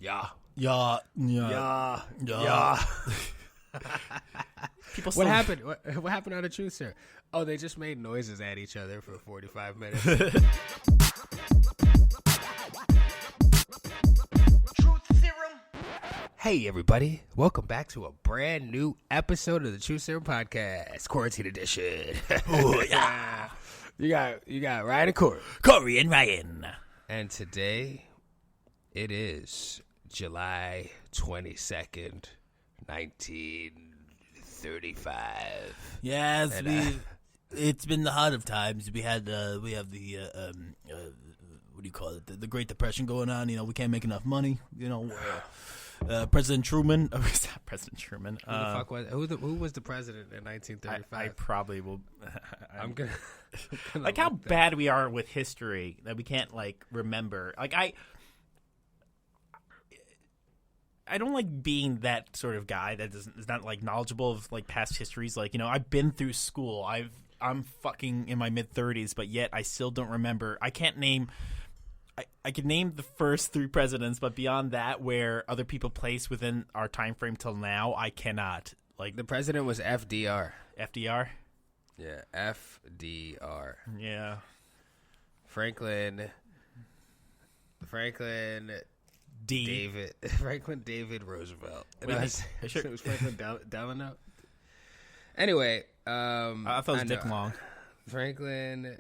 Yeah. Yeah. People What happened? What happened on the Truth Serum? Oh, they just made noises at each other for 45 minutes. Truth Serum. Hey, everybody. Welcome back to a brand new episode of the Truth Serum Podcast, Quarantine Edition. Oh, yeah. You got Ryan and Corey. Corey and Ryan. And today, it is July 22nd, 1935. Yes, And, it's been the heart of times. We have the what do you call it? The Great Depression going on. You know, we can't make enough money. You know, President Truman. Oh, it's not President Truman. Who the fuck was who was the president in 1935? I probably will. I'm gonna Like how bad we are with history that we can't like remember. Like I don't like being that sort of guy that is not like knowledgeable of like past histories. Like, you know, I've been through school. I'm fucking in my mid-30s, but yet I still don't remember. I can't name. I could name the first three presidents, but beyond that, where other people place within our time frame till now, I cannot. Like The president was FDR. FDR. Yeah, FDR. Yeah. Franklin D. David Roosevelt. Wait, It was Franklin Delano. Anyway, I thought it was Dick Long. Franklin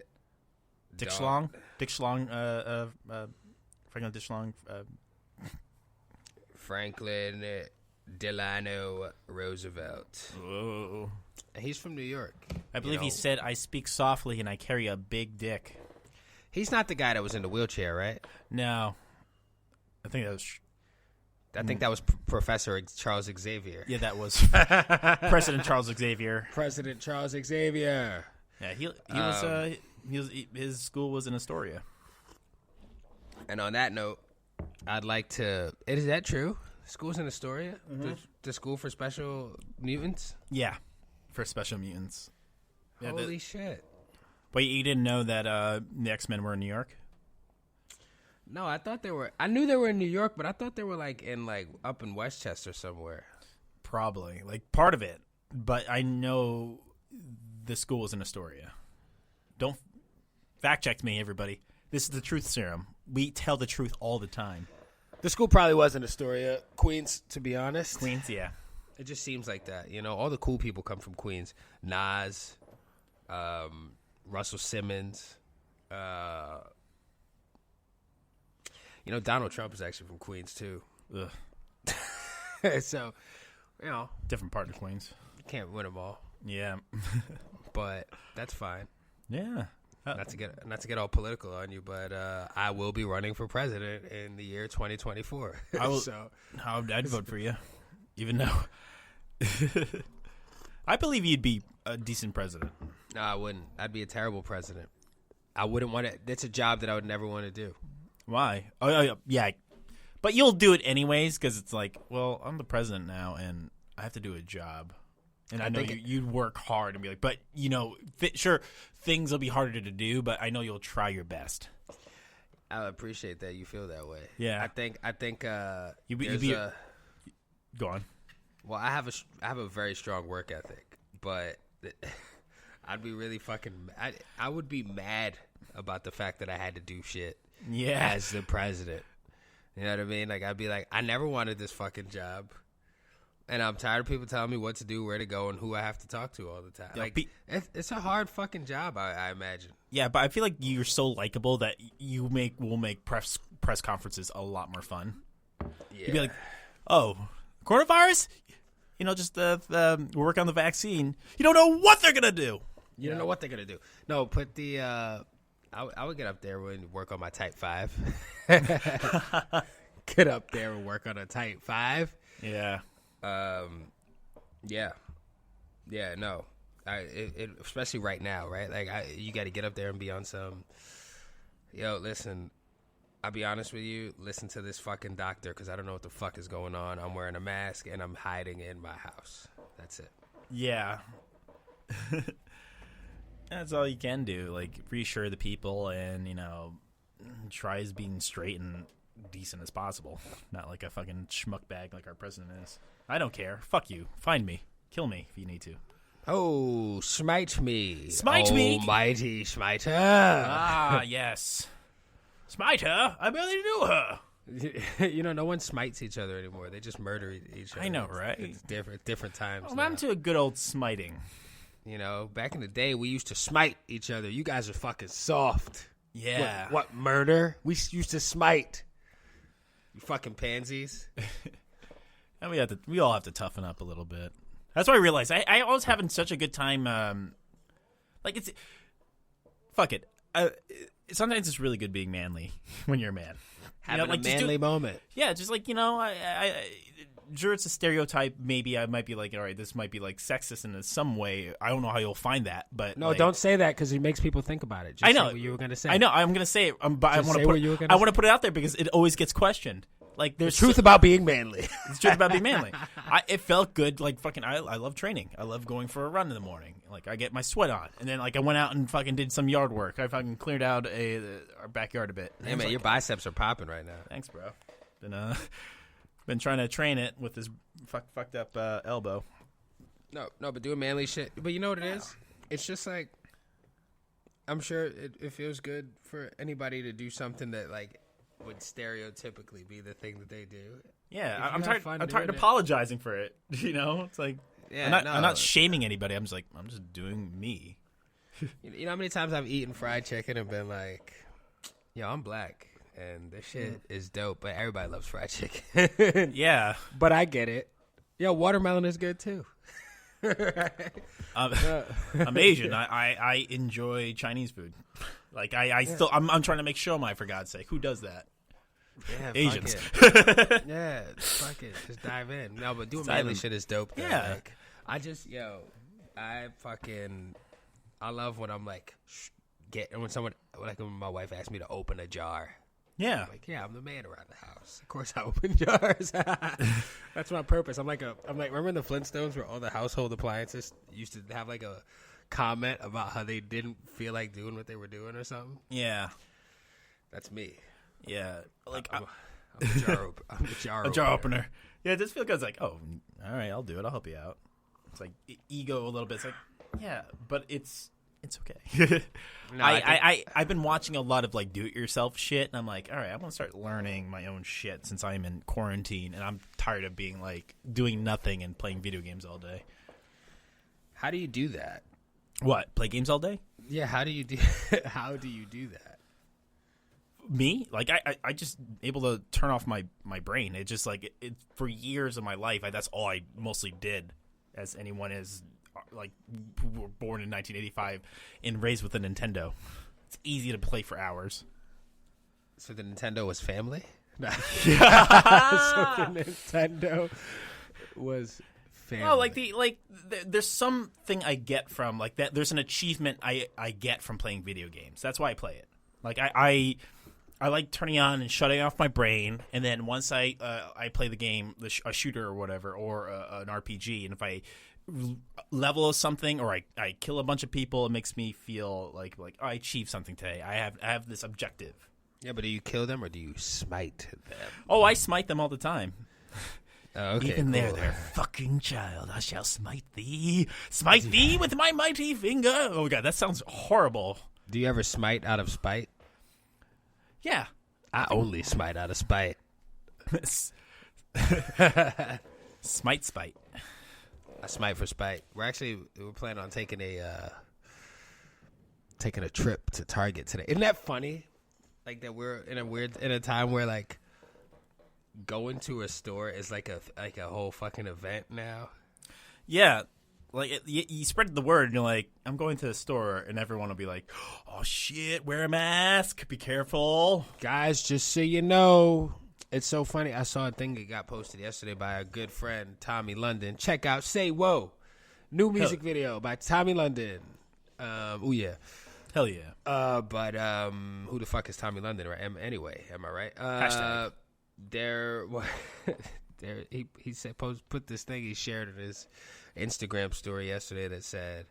Dick Dog- Schlong. Dick Schlong. Franklin Dick Schlong. Franklin Delano Roosevelt. Whoa. He's from New York. I believe he said, "I speak softly and I carry a big dick." He's not the guy that was in the wheelchair, right? No, I think that was. I think that was Professor Charles Xavier. Yeah, that was President Charles Xavier. President Charles Xavier. Yeah, he was. His school was in Astoria. And on that note, I'd like to. Is that true? School's in Astoria? Mm-hmm. The school for special mutants? Yeah, for special mutants. Yeah, Holy shit. But you didn't know that the X-Men were in New York? No, I thought they were. I knew they were in New York, but I thought they were up in Westchester somewhere. Probably, like part of it. But I know the school was in Astoria. Don't fact check me, everybody. This is the Truth Serum. We tell the truth all the time. The school probably was in Astoria, Queens, to be honest. Queens, yeah. It just seems like that. You know, all the cool people come from Queens. Nas, Russell Simmons. You know, Donald Trump is actually from Queens, too. Ugh. So, you know. Different part of Queens. You can't win them all. Yeah. But that's fine. Yeah. Not to get all political on you, but I will be running for president in the year 2024. I will, So I'd vote for you, even though I believe you'd be a decent president. no, I wouldn't. I'd be a terrible president. I wouldn't want to. That's a job that I would never want to do. Why? Oh, yeah. But you'll do it anyways because it's like, well, I'm the president now, and I have to do a job. And I know you'd work hard and be like, but, you know, sure, things will be harder to do, but I know you'll try your best. I appreciate that you feel that way. Yeah. I think. Go on. Well, I have a very strong work ethic, but I'd be really fucking. I would be mad about the fact that I had to do shit. Yeah. As the president, you know what I mean? Like I'd be like, I never wanted this fucking job. And I'm tired of people telling me what to do, where to go, and who I have to talk to all the time. Yeah, like, it's a hard fucking job, I imagine. Yeah, but I feel like you're so likable that will make press conferences a lot more fun. Yeah. You'd be like, oh, coronavirus? You know, just work on the vaccine. You don't know what they're going to do. You don't know what they're going to do. No, put the... I would get up there and work on my Type 5. Get up there and work on a Type 5. Yeah. Yeah, no, especially right now, right? Like, you got to get up there and be on some. Yo, listen, I'll be honest with you. Listen to this fucking doctor because I don't know what the fuck is going on. I'm wearing a mask and I'm hiding in my house. That's it. Yeah. That's all you can do. Like, reassure the people and, you know, try as being straight and decent as possible, not like a fucking schmuck bag like our president is. I don't care. Fuck you. Find me. Kill me if you need to. Oh, smite me. Smite me. Almighty smiter. Ah, yes. Smite her. I barely knew her. You know, no one smites each other anymore. They just murder each other. I know, right? It's different times. Well, now. I'm to a good old smiting. You know, back in the day, we used to smite each other. You guys are fucking soft. Yeah. What murder? We used to smite. You fucking pansies. And we all have to toughen up a little bit. That's what I realized. I always having such a good time. Fuck it. Sometimes it's really good being manly when you're a man. Having like, a manly moment. Yeah, just like, sure, it's a stereotype. Maybe I might be like, all right, this might be like sexist in some way. I don't know how you'll find that, but No, don't say that because it makes people think about it. Just I know say what you were going to say. I know. I'm going to say it, but I want say to what you were gonna say. put it out there because it always gets questioned. Like there's Truth about being manly. It's truth about being manly. It felt good. Like fucking, I love training. I love going for a run in the morning. Like I get my sweat on, and then like I went out and fucking did some yard work. I fucking cleared out our backyard a bit. Hey man, your biceps are popping right now. Thanks, bro. Been trying to train it with this fucked up elbow. No, but doing manly shit. But you know what it is? It's just like, I'm sure it feels good for anybody to do something that like would stereotypically be the thing that they do. Yeah, I'm tired apologizing for it. You know, it's like, yeah, I'm not shaming anybody. I'm just doing me. You know how many times I've eaten fried chicken and been like, yo, I'm black and this shit is dope, but everybody loves fried chicken. Yeah. But I get it. Yo, watermelon is good too. I'm Asian. I enjoy Chinese food. Like I'm trying to make shomai, for God's sake. Who does that? Yeah, Asians. Fuck it. Yeah, fuck it. Just dive in. No, but doing manly shit is dope. Though. Yeah. Like, I love when I'm like, when my wife asks me to open a jar. Yeah. I'm like, yeah, I'm the man around the house. Of course I open jars. That's my purpose. I'm like, remember in the Flintstones where all the household appliances used to have like a comment about how they didn't feel like doing what they were doing or something? Yeah. That's me. Yeah. Like I'm a jar opener. Yeah, it just feels good. It's like, oh, all right, I'll do it. I'll help you out. It's like ego a little bit. It's like, yeah, but it's okay. No, I've been watching a lot of like do-it-yourself shit, and I'm like, all right, I'm gonna start learning my own shit since I'm in quarantine, and I'm tired of being like doing nothing and playing video games all day. How do you do that? What? Play games all day? Yeah, how do you do that? Me? Like I just able to turn off my brain. It just like it for years of my life. That's all I mostly did, as anyone is like who were born in 1985 and raised with a Nintendo. It's easy to play for hours. So the Nintendo was family? So the Nintendo was family. Oh, there's something I get from like that. There's an achievement I get from playing video games. That's why I play it. Like I like turning on and shutting off my brain, and then once I play the game, a shooter or whatever, or an RPG, and if I level something or I kill a bunch of people, it makes me feel like I achieved something today. I have this objective. Yeah, but do you kill them or do you smite them? Oh, I smite them all the time. Oh, okay, Even cool. their fucking child, I shall smite thee with my mighty finger. Oh god, that sounds horrible. Do you ever smite out of spite? Yeah. I only smite out of spite. Smite spite. I smite for spite. We're planning on taking a trip to Target today. Isn't that funny? Like that we're in a time where like going to a store is like a whole fucking event now. Yeah. Like you spread the word and you're like, I'm going to the store, and everyone will be like, oh shit, wear a mask, be careful. Guys, just so you know, it's so funny. I saw a thing that got posted yesterday by a good friend, Tommy London. Check out Say Whoa. New music video by Tommy London. Oh yeah. Hell yeah. But who the fuck is Tommy London, right? Anyway, am I right? Hashtag. He said put this thing he shared in his Instagram story yesterday that said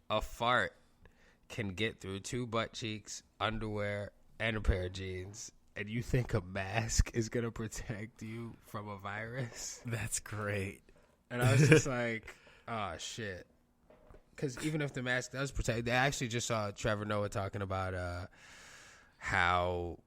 a fart can get through 2 butt cheeks, underwear, and a pair of jeans. and you think a mask is gonna protect you from a virus? That's great. And I was just like, oh shit. Because even if the mask does protect, I actually just saw Trevor Noah talking about how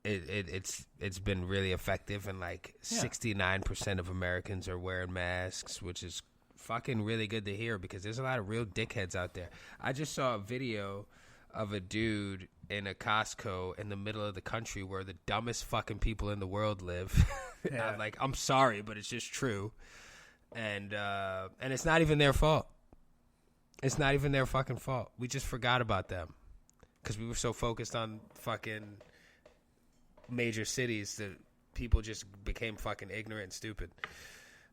it's been really effective, and like 69% of Americans are wearing masks, which is fucking really good to hear because there's a lot of real dickheads out there. I just saw a video of a dude in a Costco in the middle of the country where the dumbest fucking people in the world live. I'm like, I'm sorry, but it's just true. And it's not even their fault. It's not even their fucking fault. We just forgot about them because we were so focused on fucking major cities that people just became fucking ignorant and stupid.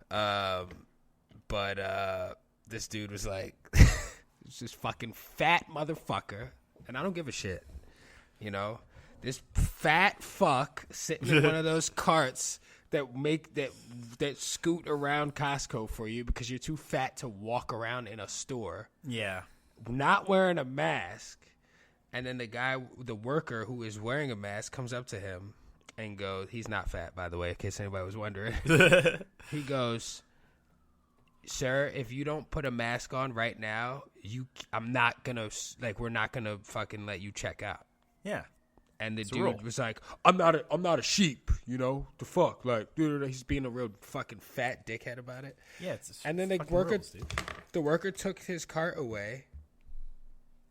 But this dude was like, it's this fucking fat motherfucker, and I don't give a shit, you know. This fat fuck sitting in one of those carts that scoot around Costco for you because you're too fat to walk around in a store. Yeah. Not wearing a mask. And then the worker who is wearing a mask comes up to him and goes, he's not fat, by the way, in case anybody was wondering. He goes, sir, if you don't put a mask on right now, I'm not going to, like, we're not going to fucking let you check out. Yeah. And the dude was like, I'm not a sheep, you know, the fuck, like, dude, he's being a real fucking fat dickhead about it. Yeah, it's just and then the worker took his cart away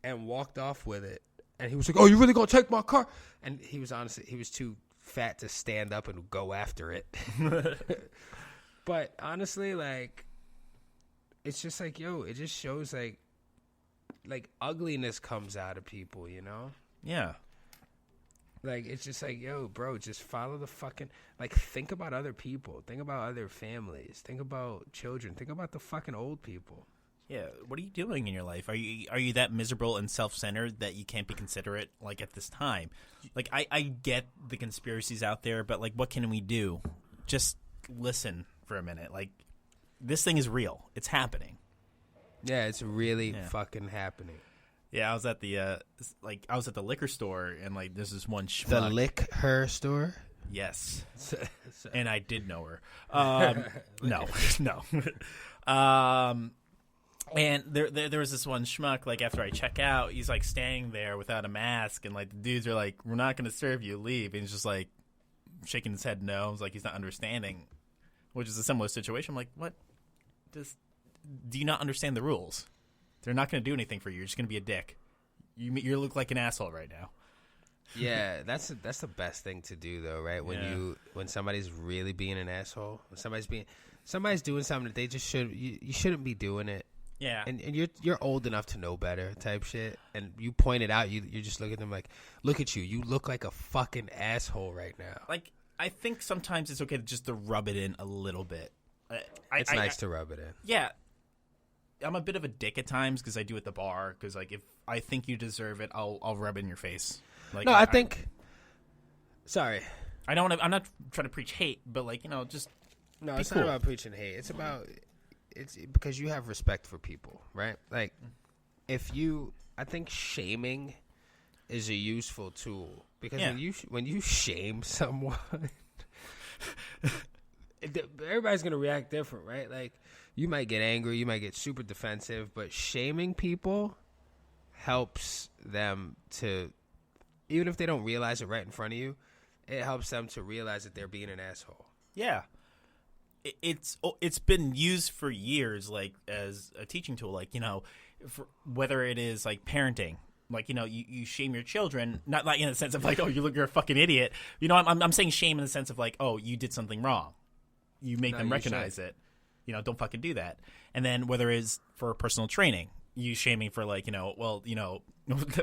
and walked off with it, and he was like, "Oh, you really gonna take my car?" And he was too fat to stand up and go after it. But honestly, like, it's just like, yo, it just shows like ugliness comes out of people, you know? Yeah. Like, it's just like, yo, bro, just follow the fucking, like, think about other people. Think about other families. Think about children. Think about the fucking old people. Yeah, what are you doing in your life? Are you that miserable and self-centered that you can't be considerate, like, at this time? Like, I get the conspiracies out there, but, like, what can we do? Just listen for a minute. Like, this thing is real. It's happening. Yeah, it's really fucking happening. Yeah, I was at the liquor store, and like there's this one schmuck. The lick her store? Yes. And I did know her. No. And there was this one schmuck, like, after I check out, he's like standing there without a mask, and like the dudes are like, "We're not gonna serve you, leave." And he's just like shaking his head no. It's like he's not understanding, which is a similar situation. I'm like, what? Do you not understand the rules? They're not going to do anything for you. You're just going to be a dick. You look like an asshole right now. Yeah, that's the best thing to do, though, right? When somebody's really being an asshole, when somebody's doing something that they just you shouldn't be doing it. Yeah, and you're old enough to know better, type shit. And you point it out. You just look at them like, look at you. You look like a fucking asshole right now. Like, I think sometimes it's okay just to rub it in a little bit. It's nice to rub it in. Yeah. I'm a bit of a dick at times because I do at the bar. Because like if I think you deserve it, I'll rub it in your face. Like, no, I think. Sorry, I don't. I'm not trying to preach hate, but like, you know, just no. Be It's cool. not about preaching hate. It's because you have respect for people, right? Like, I think shaming is a useful tool because when you shame someone, everybody's gonna react different, right? Like, you might get angry, you might get super defensive, but shaming people helps them to, even if they don't realize it right in front of you, it helps them to realize that they're being an asshole. Yeah. It's been used for years, like, as a teaching tool, like, you know, whether it is like parenting, like, you know, you shame your children, not like in the sense of like, oh, you're a fucking idiot. You know, I'm saying shame in the sense of like, oh, you did something wrong. You make them recognize it. You know, don't fucking do that. And then whether it is for personal training, you shaming for like, you know, well, you know,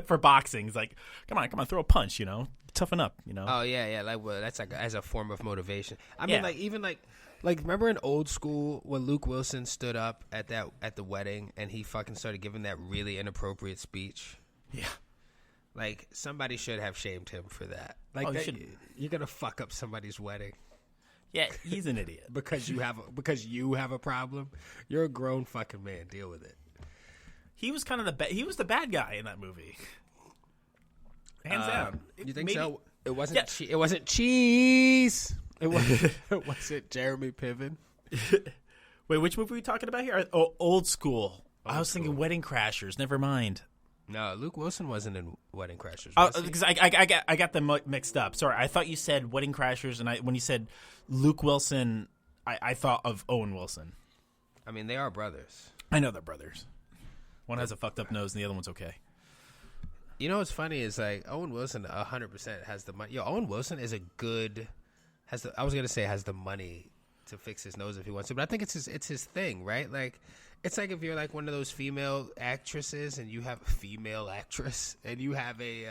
for boxing, it's like, come on, throw a punch, you know, toughen up, you know. Oh yeah, like, well, that's like as a form of motivation. I mean, like, even like remember in old school when Luke Wilson stood up at the wedding and he fucking started giving that really inappropriate speech. Yeah. Like, somebody should have shamed him for that. Like, you're gonna fuck up somebody's wedding. Yeah, he's an idiot. because you have a problem. You're a grown fucking man. Deal with it. He was kind of he was the bad guy in that movie. Hands down. You think so? It wasn't. It wasn't cheese. It wasn't. It wasn't Jeremy Piven. Wait, which movie are we talking about here? Oh, Old School. I was thinking Wedding Crashers. Never mind. No, Luke Wilson wasn't in Wedding Crashers. Because I got them mixed up. Sorry, I thought you said Wedding Crashers, and when you said Luke Wilson, I thought of Owen Wilson. I mean, they are brothers. I know they're brothers. One has a fucked up nose, and the other one's okay. You know what's funny is like Owen Wilson 100% has the money. Yo, Owen Wilson is a good. I was gonna say has the money to fix his nose if he wants to, but I think it's his thing, right? Like, it's like if you're like one of those female actresses and you have a female actress and you have a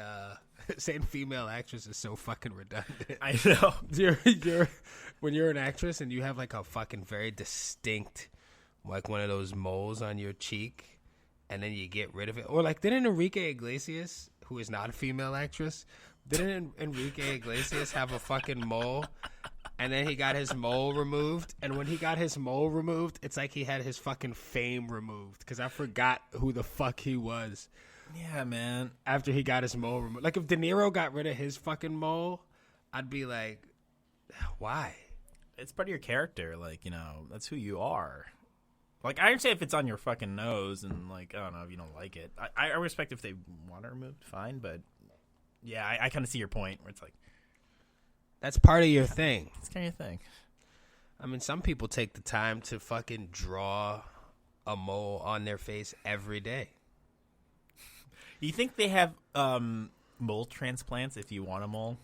saying female actress is so fucking redundant. I know. When you're an actress and you have like a fucking very distinct, like one of those moles on your cheek, and then you get rid of it, or like didn't Enrique Iglesias, who is not a female actress, didn't Enrique Iglesias have a fucking mole? And then he got his mole removed. And when he got his mole removed, it's like he had his fucking fame removed. Because I forgot who the fuck he was. Yeah, man. After he got his mole removed. Like, if De Niro got rid of his fucking mole, I'd be like, why? It's part of your character. Like, that's who you are. Like, I understand if it's on your fucking nose and, like, I don't know, if you don't like it. I respect if they want it removed, fine. But, yeah, I kind of see your point where it's like, that's part of your thing. it's kind of your thing. I mean, some people take the time to fucking draw a mole on their face every day. You think they have mole transplants if you want a mole?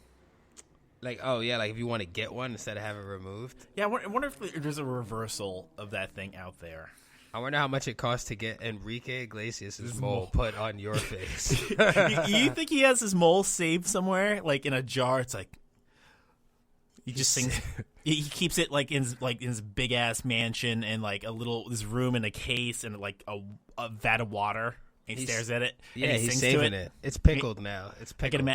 Like, oh, yeah, like if you want to get one instead of have it removed. Yeah, I wonder if there's a reversal of that thing out there. I wonder how much it costs to get Enrique Iglesias' mole put on your face. You think he has his mole saved somewhere, like in a jar? It's like he just thinks he keeps it like in his big ass mansion and like this room in a case and like a vat of water. And he stares at it. Yeah, and he he's sings saving to it. It's pickled now. It's pickled.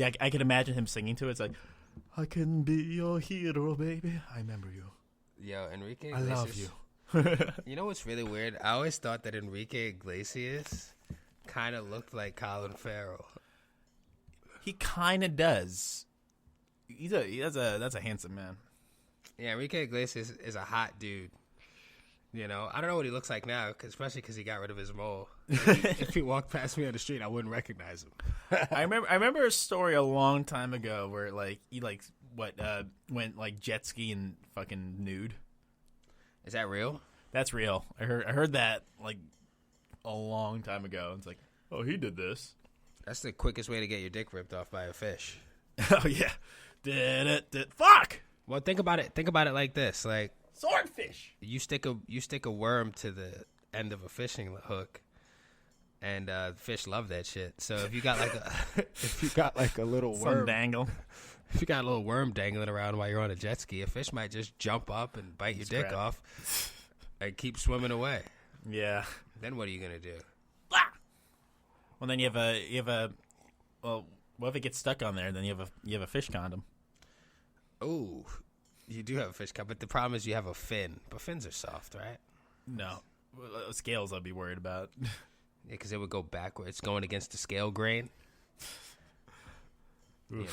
I can imagine him singing to it. It's like, I can be your hero, baby. I remember you. Yo, Enrique I Iglesias. love you. You know what's really weird? I always thought that Enrique Iglesias kind of looked like Colin Farrell. He kind of does. That's a handsome man. Yeah, Enrique Iglesias is a hot dude. You know, I don't know what he looks like now, especially because he got rid of his mole. If he walked past me on the street, I wouldn't recognize him. I remember a story a long time ago where like he went like jet ski and fucking nude. Is that real? That's real. I heard that like a long time ago. It's like, oh, he did this. That's the quickest way to get your dick ripped off by a fish. Oh yeah. Fuck. Well, think about it. Think about it like this: like swordfish. You stick a worm to the end of a fishing hook, and fish love that shit. So if you got like a little Some worm dangle. If you got a little worm dangling around while you're on a jet ski, a fish might just jump up and bite your dick off and keep swimming away. Yeah. Then what are you gonna do? Well, then you have a. Well, what if it gets stuck on there? Then you have a fish condom. Ooh, you do have a fish condom, but the problem is you have a fin. But fins are soft, right? No, scales I'd be worried about. Yeah, because it would go backwards. It's going against the scale grain. You know.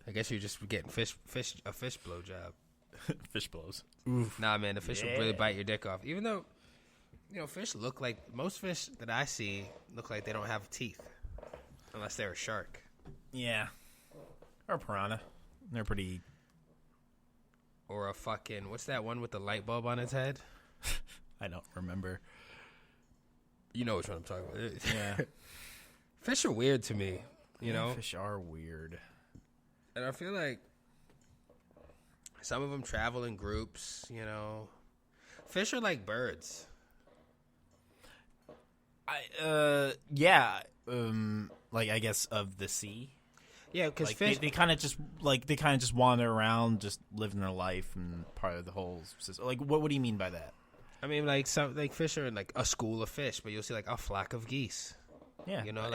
I guess you're just getting a fish blow job. Fish blows. Oof. Nah, man, the fish will really bite your dick off. Even though, fish look like most fish that I see look like they don't have teeth, unless they're a shark. Yeah, or a piranha. They're pretty. Or a fucking what's that one with the light bulb on its head? I don't remember. You know which one I'm talking about. Yeah. Fish are weird to me. You know, fish are weird, and I feel like some of them travel in groups. You know, fish are like birds. like I guess of the sea. Yeah, because like fish they kind of just wander around, just living their life and part of the whole system. Like, what do you mean by that? I mean, like some like fish are in like a school of fish, but you'll see like a flock of geese. Yeah, you know,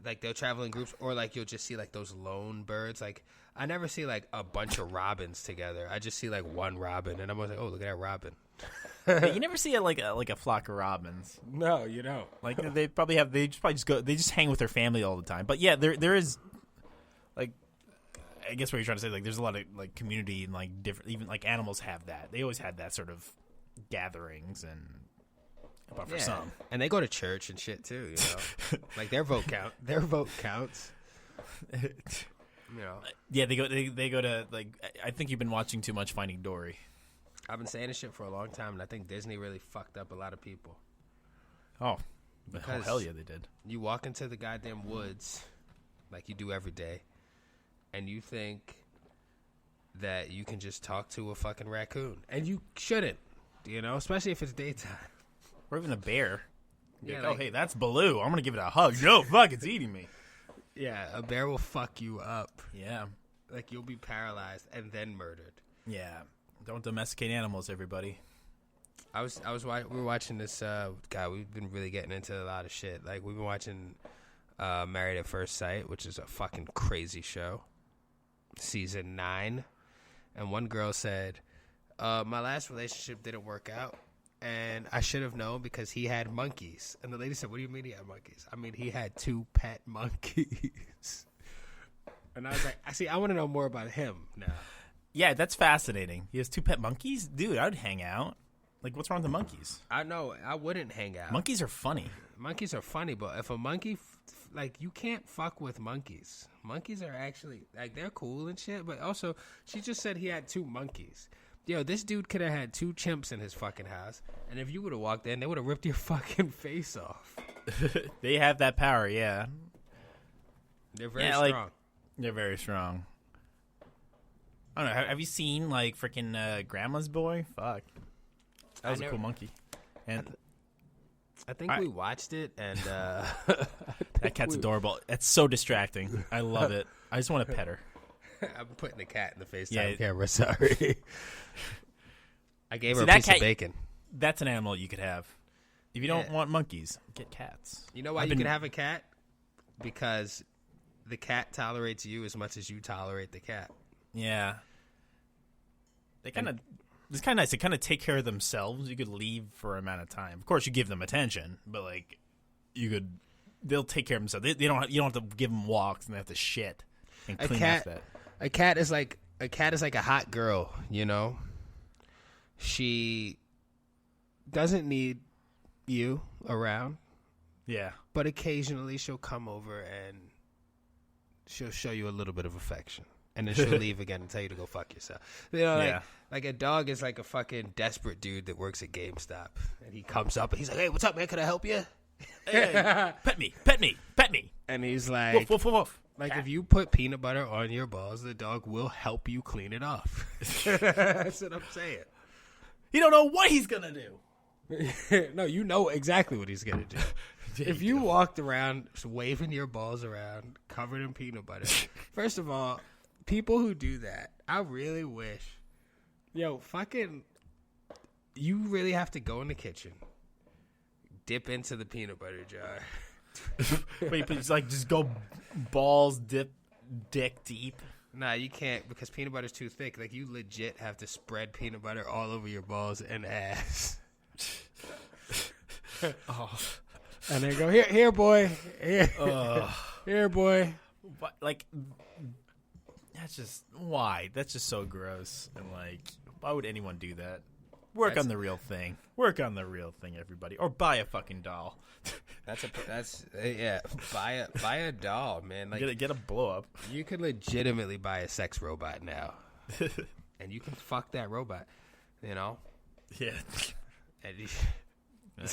like they'll travel in groups, or like you'll just see like those lone birds. Like I never see like a bunch of robins together. I just see like one robin, and I'm always like, oh, look at that robin. Yeah, you never see like a flock of robins. No, you don't. Like they just hang with their family all the time. But yeah, there is like, I guess what you're trying to say, like there's a lot of like community and like different, even like animals have that. They always had that sort of gatherings and. But for some, and they go to church and shit too. You know, like their vote counts. You know. Yeah, they go to like. I think you've been watching too much Finding Dory. I've been saying this shit for a long time, and I think Disney really fucked up a lot of people. Oh, Because hell yeah, they did. You walk into the goddamn woods, like you do every day, and you think that you can just talk to a fucking raccoon, and you shouldn't. You know, especially if it's daytime. Or even a bear. Yeah, Like, like- oh, hey, that's Baloo. I'm gonna give it a hug. No, fuck, it's eating me. Yeah, a bear will fuck you up. Yeah, Like you'll be paralyzed and then murdered. yeah. Don't domesticate animals, everybody. We were watching this. God, we've been really getting into a lot of shit. Like we've been watching Married at First Sight, which is a fucking crazy show. Season 9, and one girl said, "My last relationship didn't work out, and I should have known because he had monkeys." And the lady said, "What do you mean he had monkeys?" I mean, he had 2 pet monkeys. And I was like, I want to know more about him now. Yeah, that's fascinating. He has 2 pet monkeys? Dude, I would hang out. Like, what's wrong with the monkeys? I know I wouldn't hang out. Monkeys are funny. Monkeys are funny, but if a monkey, like, you can't fuck with monkeys. Monkeys are actually, like, they're cool and shit, but also, she just said he had 2 monkeys. Yo, this dude could have had 2 chimps in his fucking house, and if you would have walked in, they would have ripped your fucking face off. They have that power, yeah. They're very Yeah, like- strong. They're very strong. I don't know. Have you seen, like, freaking Grandma's Boy? Fuck. That was a cool monkey. And I think we watched it, and that cat's adorable. It's so distracting. I love it. I just want to pet her. I'm putting the cat in the FaceTime Yeah. camera, sorry. I gave her See, a that piece cat- of bacon. That's an animal you could have. If you don't Yeah. want monkeys, get cats. You know why you can have a cat? Because the cat tolerates you as much as you tolerate the cat. Yeah. They kind of... It's kind of nice. They kind of take care of themselves. You could leave for an amount of time. Of course, you give them attention, but, like, you could... They'll take care of themselves. You don't have to give them walks and they have to shit and A clean cat- up that. A cat is like a hot girl, you know? She doesn't need you around, Yeah. but occasionally she'll come over and she'll show you a little bit of affection. And then she'll leave again and tell you to go fuck yourself. You know, Yeah. like a dog is like a fucking desperate dude that works at GameStop. And he comes up and he's like, "Hey, what's up, man? Can I help you?" Hey, pet me, pet me, pet me. And he's like, Woof, woof, woof, woof. like if you put peanut butter on your balls, the dog will help you clean it off. That's what I'm saying. You don't know what he's going to do. No, you know exactly what he's gonna do. If you walked around waving your balls around, covered in peanut butter, first of all, people who do that, I really wish, fucking, you really have to go in the kitchen, dip into the peanut butter jar. Wait, but it's like just go balls dick deep. Nah, you can't because peanut butter's too thick. Like you legit have to spread peanut butter all over your balls and ass. Oh, And then go, here, boy. Here, here, boy. but like that's just why? That's just so gross. And like, why would anyone do that? Work on the real thing. Work on the real thing, everybody, or buy a fucking doll. Buy a doll, man. Like Get a blow up. you could legitimately buy a sex robot now, and you can fuck that robot. You know, Yeah. and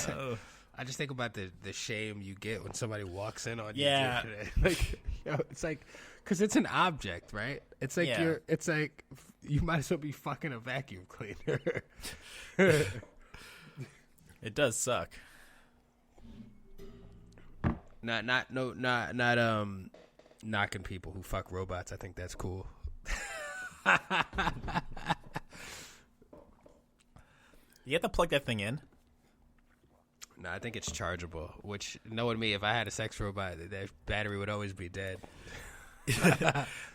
Oh. I just think about the shame you get when somebody walks in on you. Yeah. Like, it's like, because it's an object, right? It's like Yeah. it's like you might as well be fucking a vacuum cleaner. It does suck. not knocking people who fuck robots. I think that's cool. You have to plug that thing in. No, I think it's chargeable. Which, knowing me, if I had a sex robot, that battery would always be dead.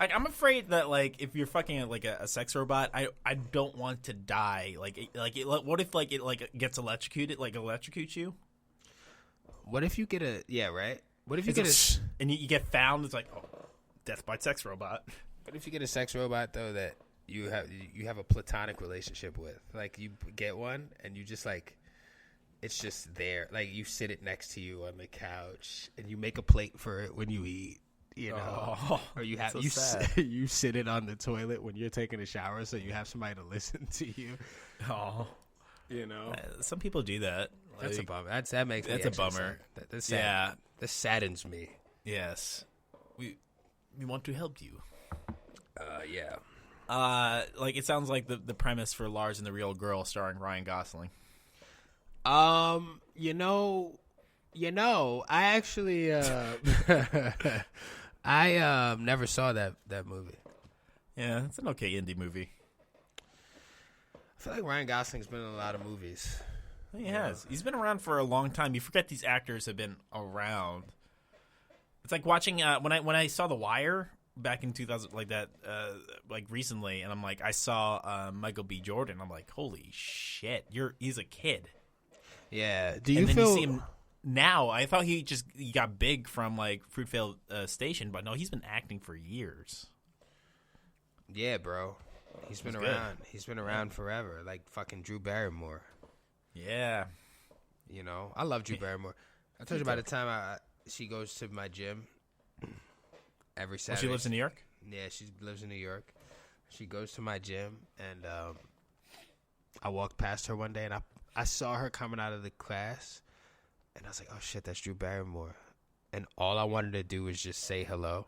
Like, I'm afraid that like if you're fucking like a sex robot, I don't want to die. What if like it like gets electrocuted, like electrocutes you? What if you get right? What if you get a and you get found? It's like, oh, death by sex robot. What if you get a sex robot though that you have a platonic relationship with? Like you get one and you just like it's just there. Like you sit it next to you on the couch and you make a plate for it when you eat. You know, or you have you sit it on the toilet when you're taking a shower, so you have somebody to listen to you. Oh, you know, some people do that. That's a bummer. That makes me a bummer. That's sad. Yeah, that saddens me. Yes, we want to help you. Yeah. Like it sounds like the premise for Lars and the Real Girl, starring Ryan Gosling. You know, I actually I never saw that movie. Yeah, it's an okay indie movie. I feel like Ryan Gosling's been in a lot of movies. He has. He's been around for a long time. You forget these actors have been around. It's like watching when I saw The Wire back in 2000, like that, like recently, and I'm like, I saw Michael B. Jordan. I'm like, holy shit, he's a kid. Yeah. Do you and then feel? You see him now? I thought he got big from like Fruitvale Station, but no, he's been acting for years. Yeah, bro. He's been around. He's been around forever. Like fucking Drew Barrymore. Yeah. You know, I love Drew Barrymore. I told you about the time she goes to my gym every Saturday. She lives in New York? Yeah, she lives in New York. She goes to my gym, and I walked past her one day, and I saw her coming out of the class, and I was like, oh, shit, that's Drew Barrymore. And all I wanted to do was just say hello.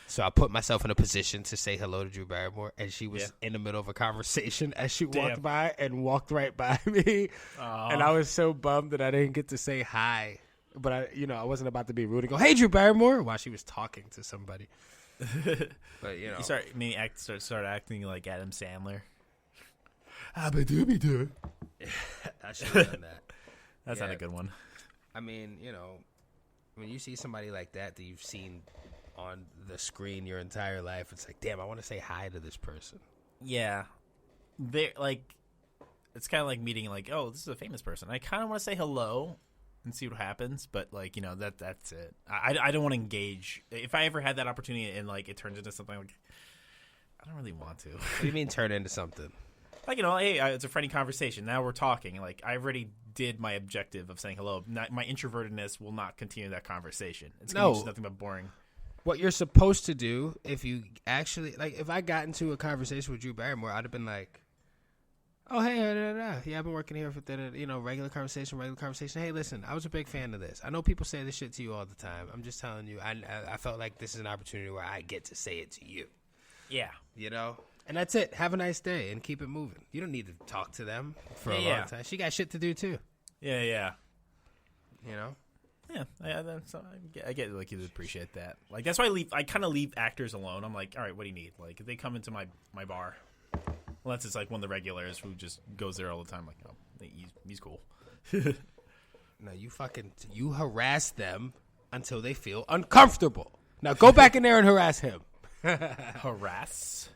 So I put myself in a position to say hello to Drew Barrymore, and she was in the middle of a conversation as she walked by and walked right by me. And I was so bummed that I didn't get to say hi. But I wasn't about to be rude and go, "Hey, Drew Barrymore," while she was talking to somebody. But you start acting like Adam Sandler. I should have done that. That's not a good one. I mean, when you see somebody like that you've seen on the screen your entire life, it's like, damn, I want to say hi to this person. Yeah, they're like, it's kind of like meeting like, oh, this is a famous person. I kind of want to say hello and see what happens, but like, that's it. I don't want to engage. If I ever had that opportunity and like it turns into something, like, I don't really want to. What do you mean turn into something? Like, hey, it's a friendly conversation. Now we're talking. Like, I already did my objective of saying hello. My introvertedness will not continue that conversation. It's going to be just nothing but boring. What you're supposed to do, if you actually, like, if I got into a conversation with Drew Barrymore, I'd have been like, oh, hey, yeah, I've been working here for, regular conversation. Hey, listen, I was a big fan of this. I know people say this shit to you all the time. I'm just telling you, I felt like this is an opportunity where I get to say it to you. Yeah. And that's it. Have a nice day and keep it moving. You don't need to talk to them for a long time. She got shit to do, too. Yeah. Yeah, I get like you appreciate that. Like that's why I kind of leave actors alone. I'm like, all right, what do you need? Like if they come into my bar, unless it's like one of the regulars who just goes there all the time. Like, oh, he's cool. No, you harass them until they feel uncomfortable. Now go back in there and harass him. Harass.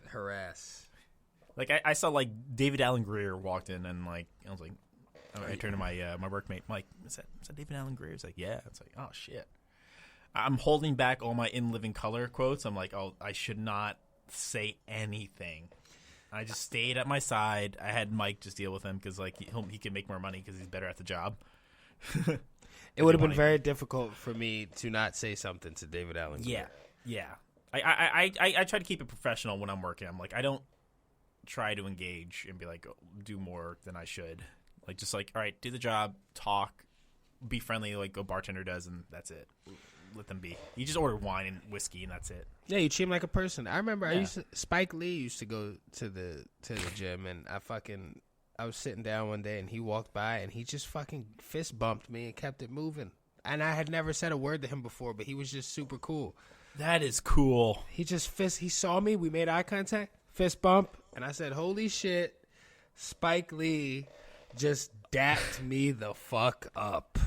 Like I saw like David Alan Grier walked in and like I was like. I turned to my workmate, Mike. Is that David Alan Grier? He's like, yeah. It's like, oh shit. I'm holding back all my In Living Color quotes. I'm like, oh, I should not say anything. I just stayed at my side. I had Mike just deal with him because like he can make more money because he's better at the job. It would have been very difficult for me to not say something to David Alan Grier. Yeah. I try to keep it professional when I'm working. I'm like, I don't try to engage and be like, do more than I should. Like, just like, all right, do the job, talk, be friendly like a bartender does, and that's it. Let them be. You just order wine and whiskey, and that's it. Yeah, you treat him like a person. I remember Spike Lee used to go to the gym, and I was sitting down one day, and he walked by, and he just fucking fist bumped me and kept it moving. And I had never said a word to him before, but he was just super cool. That is cool. He saw me, we made eye contact, fist bump, and I said, holy shit, Spike Lee just dapped me the fuck up.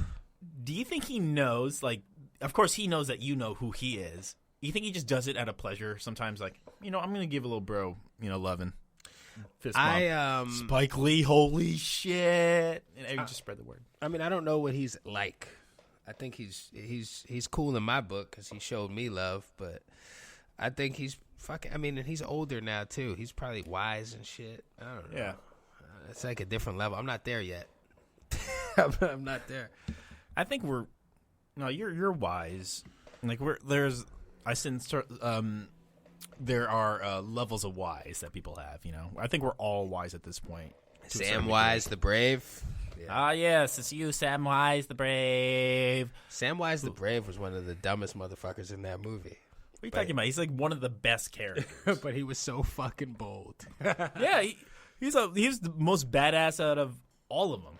Do you think he knows, like, of course he knows that you know who he is, You think he just does it out of pleasure sometimes? Like, I'm gonna give a little bro, loving. Fist bump. Spike Lee, holy shit! And just spread the word. I mean, I don't know what he's like. I think he's cool in my book because he showed me love, but I think he's fucking. I mean, and he's older now too. He's probably wise and shit. I don't know. Yeah, it's like a different level. I'm not there yet. I'm not there. I think we're. No, you're wise. Like there are levels of wise that people have. I think we're all wise at this point. Sam Wise, the Brave. Ah, yes, it's you, Sam Wise, the Brave. Sam Wise, the Brave was one of the dumbest motherfuckers in that movie. What are you talking about? He's like one of the best characters. But he was so fucking bold. Yeah, he's the most badass out of all of them.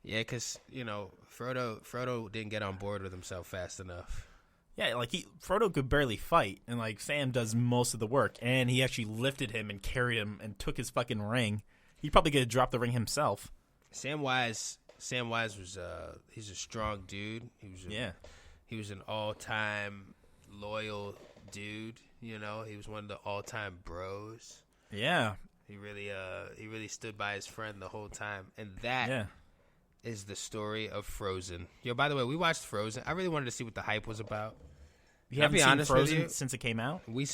Yeah, because, Frodo didn't get on board with himself fast enough. Yeah, like Frodo could barely fight, and like Sam does most of the work, and he actually lifted him and carried him and took his fucking ring. He probably could have dropped the ring himself. Sam Wise was he's a strong dude. He was an all-time loyal dude. He was one of the all-time bros. Yeah, he really stood by his friend the whole time, and that is the story of Frozen. Yo, by the way, we watched Frozen. I really wanted to see what the hype was about. You haven't seen Frozen since it came out? We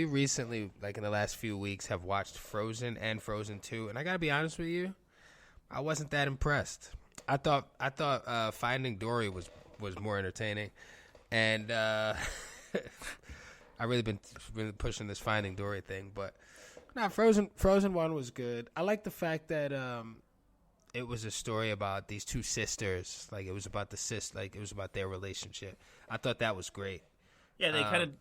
recently, like in the last few weeks, have watched Frozen and Frozen 2, and I gotta be honest with you, I wasn't that impressed. I thought Finding Dory was more entertaining, and I really been pushing this Finding Dory thing, but Frozen 1 was good. I like the fact that it was a story about these two sisters. Like it was about it was about their relationship. I thought that was great. Yeah, they kind of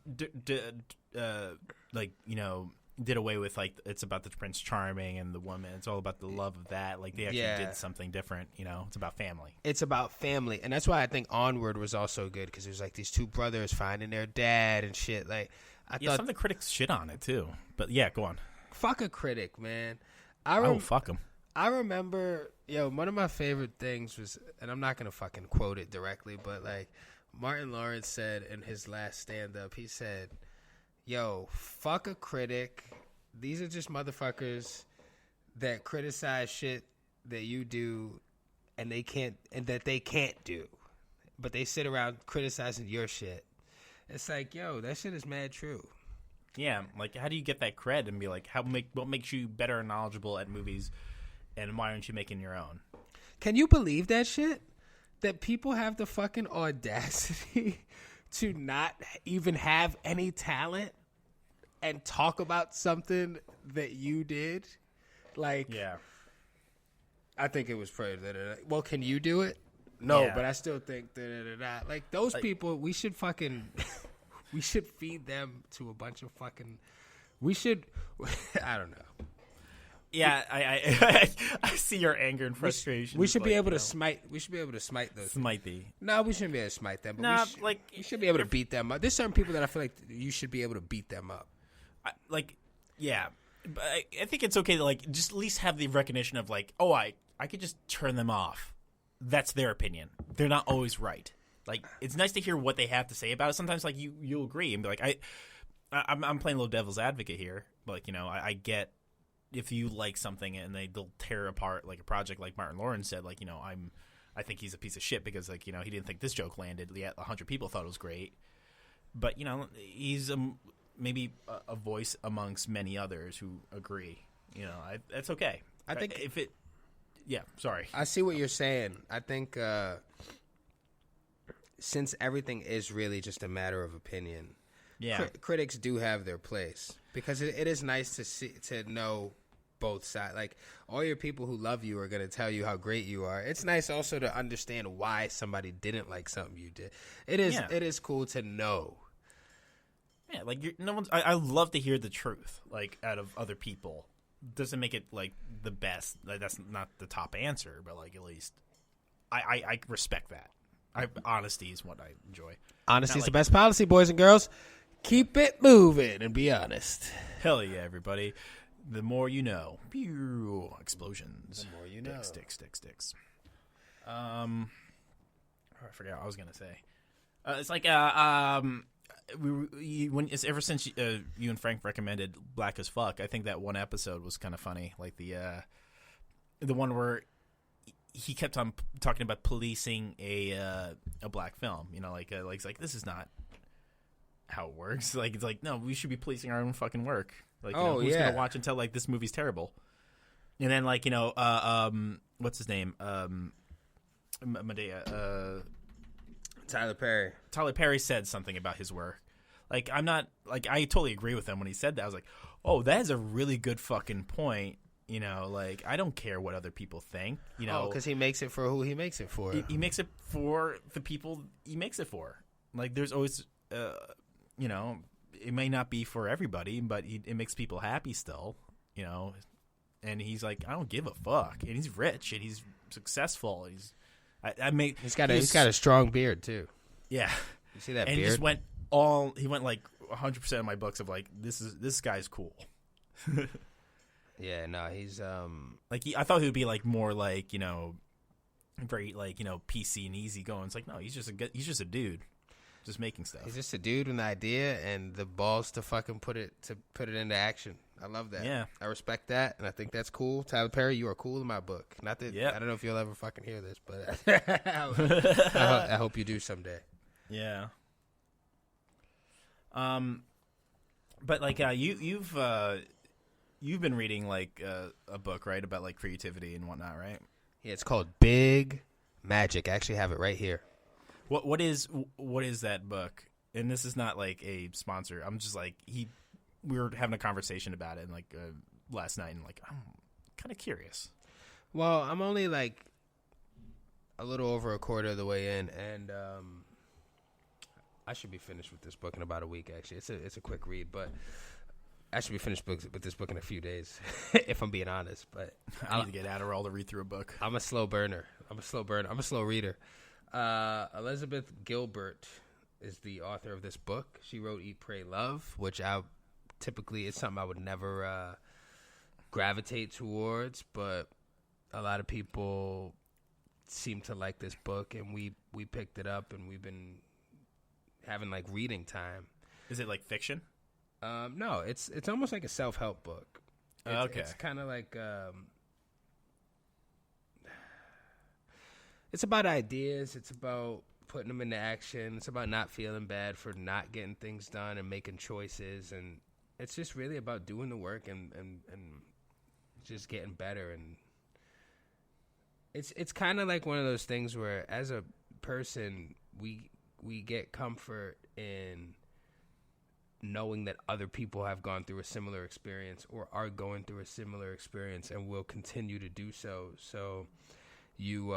did away with like it's about the Prince Charming and the woman. It's all about the love of that. Like they actually did something different. It's about family. It's about family, and that's why I think Onward was also good because it was like these two brothers finding their dad and shit. Like I thought some of the critics shit on it too. But yeah, go on. Fuck a critic, man. Fuck them. I remember, one of my favorite things was, and I'm not gonna fucking quote it directly, but like Martin Lawrence said in his last stand-up, he said, fuck a critic. These are just motherfuckers that criticize shit that you do and they can't do. But they sit around criticizing your shit. It's like, that shit is mad true. Yeah, like how do you get that cred and be like, what makes you better and knowledgeable at movies and why aren't you making your own? Can you believe that shit? That people have the fucking audacity to not even have any talent and talk about something that you did? Like, yeah. I think it was pretty. Well, can you do it? No, but I still think like those people. We should fucking, we should feed them to a bunch of fucking. We should. I don't know. Yeah, I see your anger and frustration. We should be able to smite. We should be able to smite those. Smite thee. No, we shouldn't be able to smite them. But you should be able to beat them up. There's certain people that I feel like you should be able to beat them up. Yeah, but I think it's okay to like just at least have the recognition of like, I could just turn them off. That's their opinion. They're not always right. Like it's nice to hear what they have to say about it. Sometimes like you'll agree and be like, I'm playing a little devil's advocate here. Like I get. If you like something and they'll tear apart like a project, like Martin Lawrence said, like I think he's a piece of shit because like he didn't think this joke landed. Yet 100 people thought it was great, but he's maybe a voice amongst many others who agree. That's okay. I think if it, sorry. I see what you're saying. I think since everything is really just a matter of opinion, critics do have their place because it is nice to know both sides. Like all your people who love you are going to tell you how great you are. It's nice also to understand why somebody didn't like something you did. It is cool to know. Yeah, like I love to hear the truth, like out of other people. Doesn't make it like the best. Like, that's not the top answer, but like at least I respect that. Honesty is what I enjoy. Honesty is the best policy, boys and girls. Keep it moving and be honest. Hell yeah, everybody. The more you know. Pew, explosions. The more you know. Sticks. I forgot what I was going to say. It's like ever since you and Frank recommended Black as Fuck, I think that one episode was kind of funny, like the one where he kept on talking about policing a black film. You know, like it's like, this is not how it works. Like, it's like, no, we should be policing our own fucking work. Like, who's gonna watch and tell like this movie's terrible? And then like, what's his name? Medea. Tyler Perry. Tyler Perry said something about his work. Like, I'm not like, I totally agree with him when he said that. I was like, oh, that is a really good fucking point. You know, like, I don't care what other people think. You know, because he makes it for who he makes it for. He makes it for the people he makes it for. Like, there's always, you know, it may not be for everybody, but it makes people happy still. You know, and he's like, I don't give a fuck. And he's rich and he's successful. He's got a strong beard too. Yeah, you see that and beard? He went like 100% of my books of like, this guy's cool. Yeah, no, he's like, I thought he would be like more like, you know, very like, you know, PC and easy going. It's like, no, he's just a dude, just making stuff. He's just a dude with an idea and the balls to fucking put it into action. I love that. Yeah, I respect that, and I think that's cool. Tyler Perry, you are cool in my book. Not that I don't know if you'll ever fucking hear this, but I hope you do someday. Yeah. But like, you've been reading like a book, right, about like creativity and whatnot, right? Yeah, it's called Big Magic. I actually have it right here. What is that book? And this is not like a sponsor. I'm just like, we were having a conversation about it, and like last night, and like, I'm kind of curious. Well, I'm only like a little over a quarter of the way in, and I should be finished with this book in about a week. Actually, it's a quick read, but I should be finished with this book in a few days, if I'm being honest. But I need to get Adderall to read through a book. I'm a slow burner. I'm a slow reader. Elizabeth Gilbert is the author of this book. She wrote Eat, Pray, Love, which typically it's something I would never gravitate towards, but a lot of people seem to like this book, and we picked it up, and we've been having like reading time. Is it like fiction? No, it's almost like a self-help book. Okay. It's kind of like it's about ideas. It's about putting them into action. It's about not feeling bad for not getting things done and making choices, and it's just really about doing the work and just getting better. And it's kind of like one of those things where, as a person, we get comfort in knowing that other people have gone through a similar experience or are going through a similar experience and will continue to do so. So you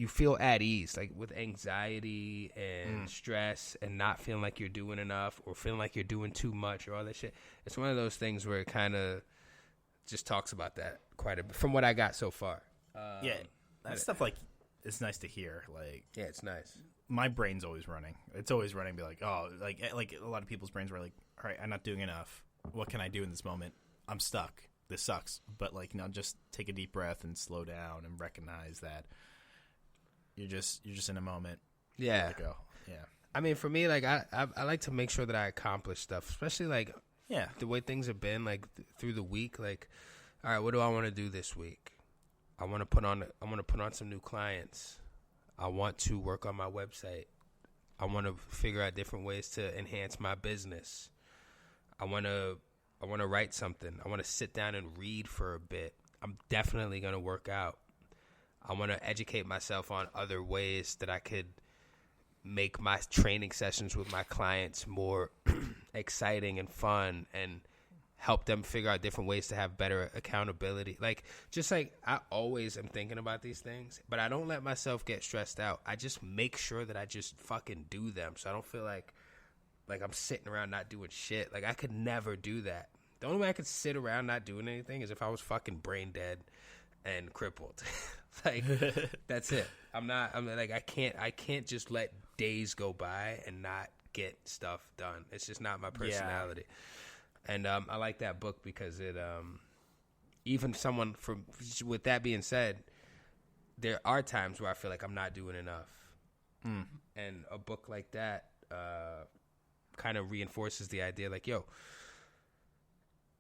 feel at ease, like with anxiety and stress and not feeling like you're doing enough or feeling like you're doing too much or all that shit. It's one of those things where it kind of just talks about that quite a bit from what I got so far. Yeah, that stuff, like, it's nice to hear. Like, yeah, it's nice. My brain's always running. It's always running. Be like, oh, like a lot of people's brains were like, all right, I'm not doing enough. What can I do in this moment? I'm stuck. This sucks. But like, now just take a deep breath and slow down and recognize that you're just in a moment. Yeah. Let it go. Yeah. I mean, for me, like, I like to make sure that I accomplish stuff, especially like the way things have been like through the week. Like, all right, what do I want to do this week? I want to put on some new clients. I want to work on my website. I want to figure out different ways to enhance my business. I want to write something. I want to sit down and read for a bit. I'm definitely going to work out. I want to educate myself on other ways that I could make my training sessions with my clients more exciting and fun, and help them figure out different ways to have better accountability. Like, just like, I always am thinking about these things, but I don't let myself get stressed out. I just make sure that I just fucking do them, so I don't feel like I'm sitting around not doing shit. Like, I could never do that. The only way I could sit around not doing anything is if I was fucking brain dead and crippled. Like, that's it. I can't just let days go by and not get stuff done. It's just not my personality. Yeah. And I like that book because it, even someone with that being said, there are times where I feel like I'm not doing enough. And a book like that kind of reinforces the idea like, yo,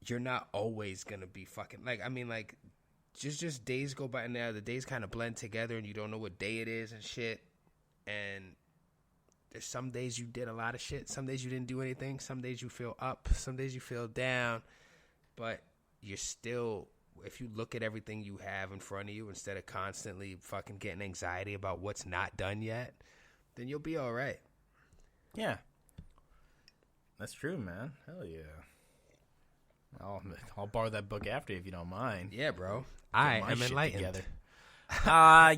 you're not always going to be fucking like, I mean, like just days go by now. The days kind of blend together and you don't know what day it is and shit. And there's some days you did a lot of shit. Some days you didn't do anything. Some days you feel up. Some days you feel down. But you're still, if you look at everything you have in front of you instead of constantly fucking getting anxiety about what's not done yet, then you'll be all right. Yeah. That's true, man. Hell yeah. I'll borrow that book after you if you don't mind. Yeah, bro. I am enlightened.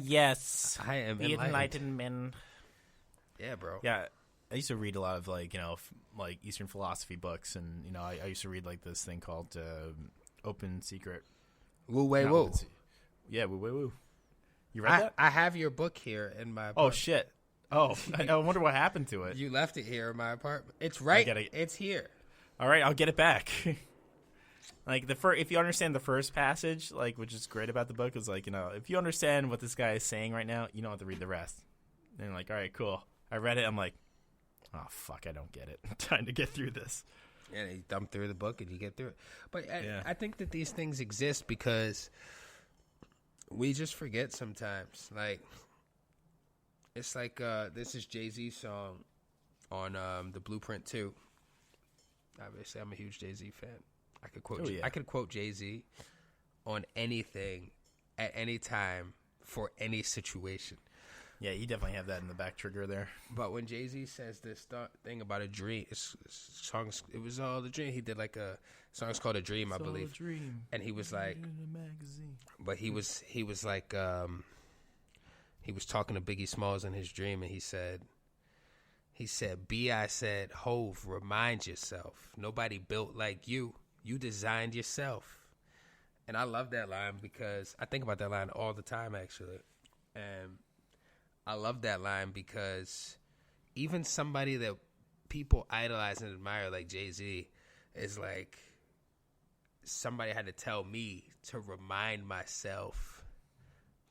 Yes. I am the enlightened. Enlightenment. Yeah, bro. Yeah, I used to read a lot of like like Eastern philosophy books, and I used to read like this thing called Open Secret. Woo way woo. Yeah, woo way woo. You read that? I have your book here in my Oh apartment. shit. Oh, I wonder what happened to it. You left it here in my apartment. It's right. It's here. All right, I'll get it back. Like if you understand the first passage, like which is great about the book, is like if you understand what this guy is saying right now, you don't have to read the rest. And you're like, all right, cool. I read it. I'm like, oh fuck, I don't get it. I'm trying to get through this. And you thumb through the book and you get through it. But Yeah. I think that these things exist because we just forget sometimes. Like it's like this is Jay-Z's song on the Blueprint 2. Obviously, I'm a huge Jay-Z fan. I could quote. Oh, yeah. I could quote Jay-Z on anything, at any time, for any situation. Yeah, you definitely have that in the back trigger there. But when Jay-Z says this thing about a dream, it was all the dream. He did like a song's called "A Dream," I believe. Dream. And he was like, but he was like, he was talking to Biggie Smalls in his dream, and he said, B.I. said, Hove, remind yourself, nobody built like you. You designed yourself. And I love that line because I think about that line all the time, actually. And I love that line because even somebody that people idolize and admire like Jay-Z is like, somebody had to tell me to remind myself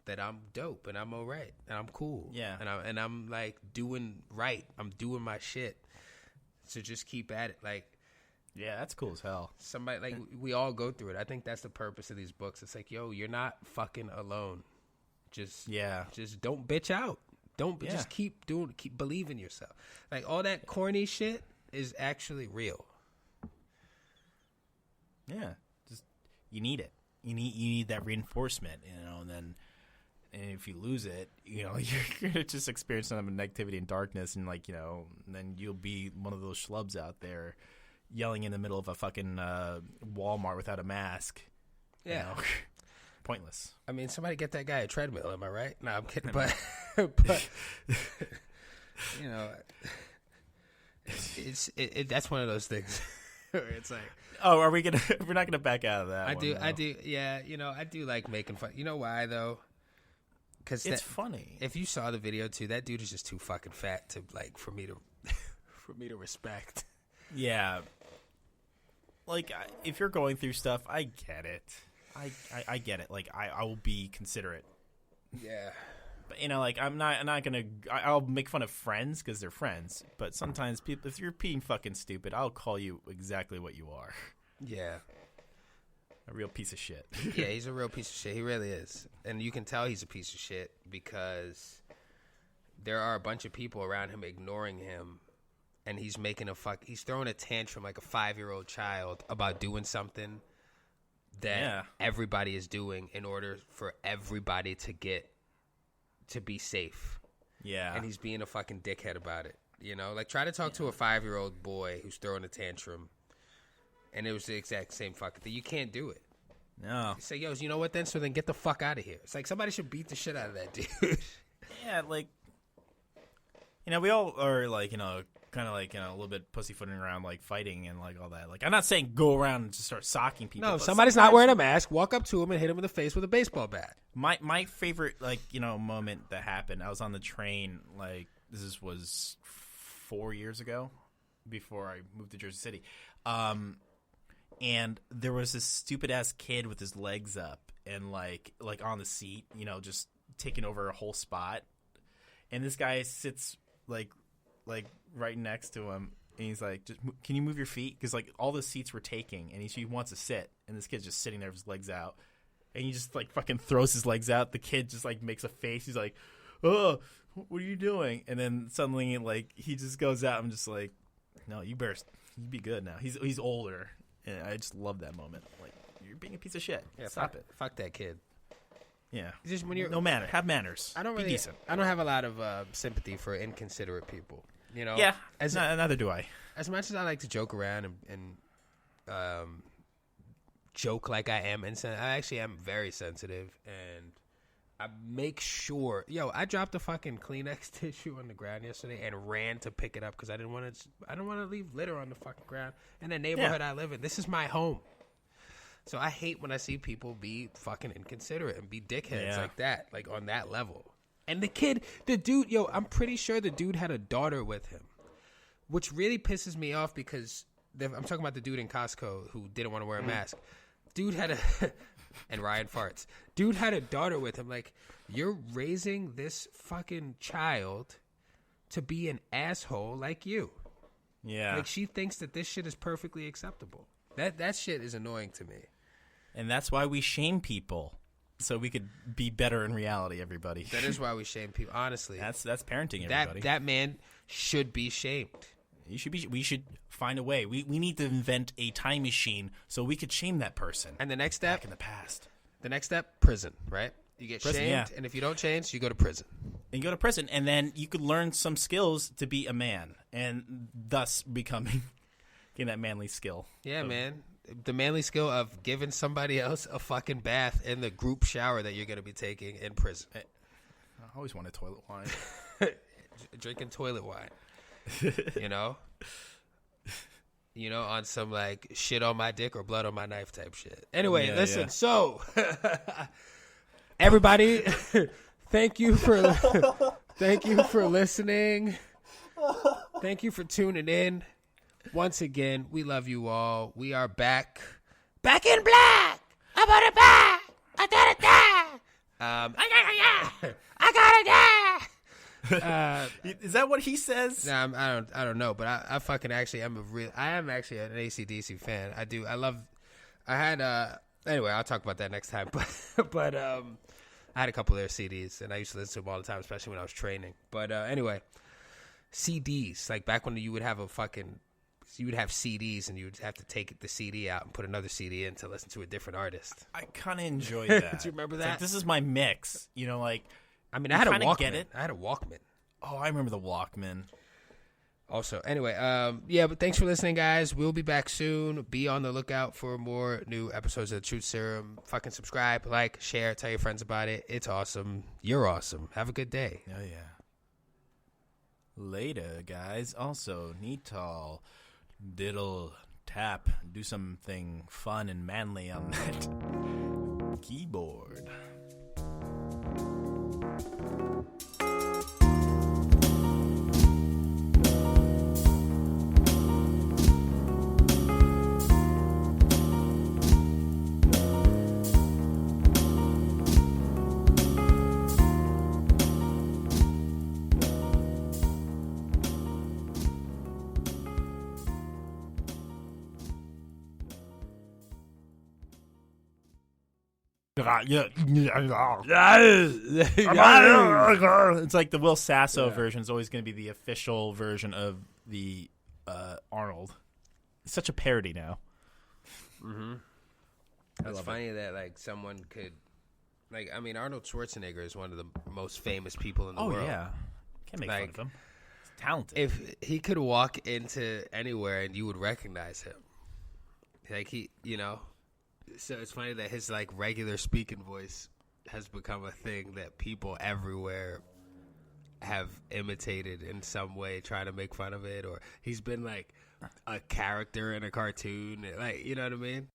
that I'm dope and I'm all right and I'm cool. Yeah. And I'm like doing right. I'm doing my shit. So just keep at it. Like, Yeah, that's cool as hell. somebody, like, we all go through it. I think that's the purpose of these books. It's like, yo, you're not fucking alone. Just don't bitch out. Just keep believing yourself. Like, all that corny shit is actually real. Yeah, just you need it. You need that reinforcement, and if you lose it, you're gonna just experience some negativity and darkness, and then you'll be one of those schlubs out there yelling in the middle of a fucking Walmart without a mask. Yeah. Pointless. I mean, somebody get that guy a treadmill. Am I right? No, I'm kidding. But that's one of those things where it's like, oh, we're not gonna back out of that. I do. Yeah, I do like making fun. You know why though? Because it's funny. If you saw the video too, that dude is just too fucking fat to for me to respect. Yeah. Like, if you're going through stuff, I get it. I get it. Like, I will be considerate. Yeah. But, I'm not going to... I'll make fun of friends because they're friends. But sometimes, people, if you're being fucking stupid, I'll call you exactly what you are. Yeah. A real piece of shit. Yeah, he's a real piece of shit. He really is. And you can tell he's a piece of shit because there are a bunch of people around him ignoring him. And he's he's throwing a tantrum like a 5-year-old child about doing something that everybody is doing in order for everybody to be safe. Yeah. And he's being a fucking dickhead about it. Like, try to talk to a 5-year-old boy who's throwing a tantrum, and it was the exact same fucking thing. You can't do it. No. You say, yo, you know what then? So then get the fuck out of here. It's like somebody should beat the shit out of that dude. Yeah, like, we all are, like, kind of like, a little bit pussyfooting around, like, fighting and, like, all that. Like, I'm not saying go around and just start socking people. No, if somebody's not wearing a mask, walk up to him and hit him in the face with a baseball bat. My favorite, like, moment that happened, I was on the train, like, this was 4 years ago, before I moved to Jersey City. And there was this stupid-ass kid with his legs up and, like on the seat, just taking over a whole spot. And this guy sits, like like right next to him, and he's like, "Can you move your feet?" Because like all the seats were taking, and he wants to sit, and this kid's just sitting there with his legs out, and he just like fucking throws his legs out. The kid just like makes a face. He's like, "Oh, what are you doing?" And then suddenly like he just goes out. I'm just like, "No, you be good now." He's older, and I just love that moment. Like, you're being a piece of shit. Yeah, Stop it. Fuck that kid. Yeah. Just when you're No manner. Have manners. Be decent. I don't have a lot of sympathy for inconsiderate people. You know. Yeah. As neither do I. As much as I like to joke around and joke like I am insensitive, I actually am very sensitive, and I make sure. I dropped a fucking Kleenex tissue on the ground yesterday and ran to pick it up because I don't want to leave litter on the fucking ground in the neighborhood I live in. This is my home. So I hate when I see people be fucking inconsiderate and be dickheads like that, like on that level. And the dude, I'm pretty sure the dude had a daughter with him, which really pisses me off because I'm talking about the dude in Costco who didn't want to wear a mask. Dude had and Ryan farts. Dude had a daughter with him. Like, you're raising this fucking child to be an asshole like you. Yeah. Like, she thinks that this shit is perfectly acceptable. That shit is annoying to me. And that's why we shame people, so we could be better in reality, everybody. That is why we shame people. Honestly, that's parenting, everybody. That man should be shamed. We should find a way. We need to invent a time machine so we could shame that person. And the next step, back in the past. The next step, prison, right? You get prison, shamed, and if you don't change, you go to prison. And you go to prison, and then you could learn some skills to be a man, and thus getting that manly skill. Yeah, man. The manly skill of giving somebody else a fucking bath in the group shower that you're going to be taking in prison. I always wanted toilet wine. Drinking toilet wine. On some like shit on my dick or blood on my knife type shit. Anyway, listen. So, everybody, thank you for listening. Thank you for tuning in. Once again, we love you all. We are back in black. I bought it back. I got it back. I got it. Is that what he says? No, I don't know, but I fucking actually am I am actually an AC/DC fan. Anyway, I'll talk about that next time. But I had a couple of their CDs, and I used to listen to them all the time, especially when I was training. But anyway, CDs, like back when you would have CDs, and you would have to take the CD out and put another CD in to listen to a different artist. I kind of enjoy that. Do you remember It's that? like, this is my mix. I had a Walkman. Get it. I had a Walkman. Oh, I remember the Walkman. Also, anyway, but thanks for listening, guys. We'll be back soon. Be on the lookout for more new episodes of the Truth Serum. Fucking subscribe, like, share, tell your friends about it. It's awesome. You're awesome. Have a good day. Oh, yeah. Later, guys. Also, Neatal, diddle, tap, do something fun and manly on that keyboard. It's like the Will Sasso version is always going to be the official version of the Arnold. It's such a parody now. Mm-hmm. It's funny that like someone could, Arnold Schwarzenegger is one of the most famous people in the world. Oh yeah, can't make fun of him. He's talented. If he could walk into anywhere and you would recognize him, So it's funny that his like regular speaking voice has become a thing that people everywhere have imitated in some way, trying to make fun of it, or he's been like a character in a cartoon, like, you know what I mean?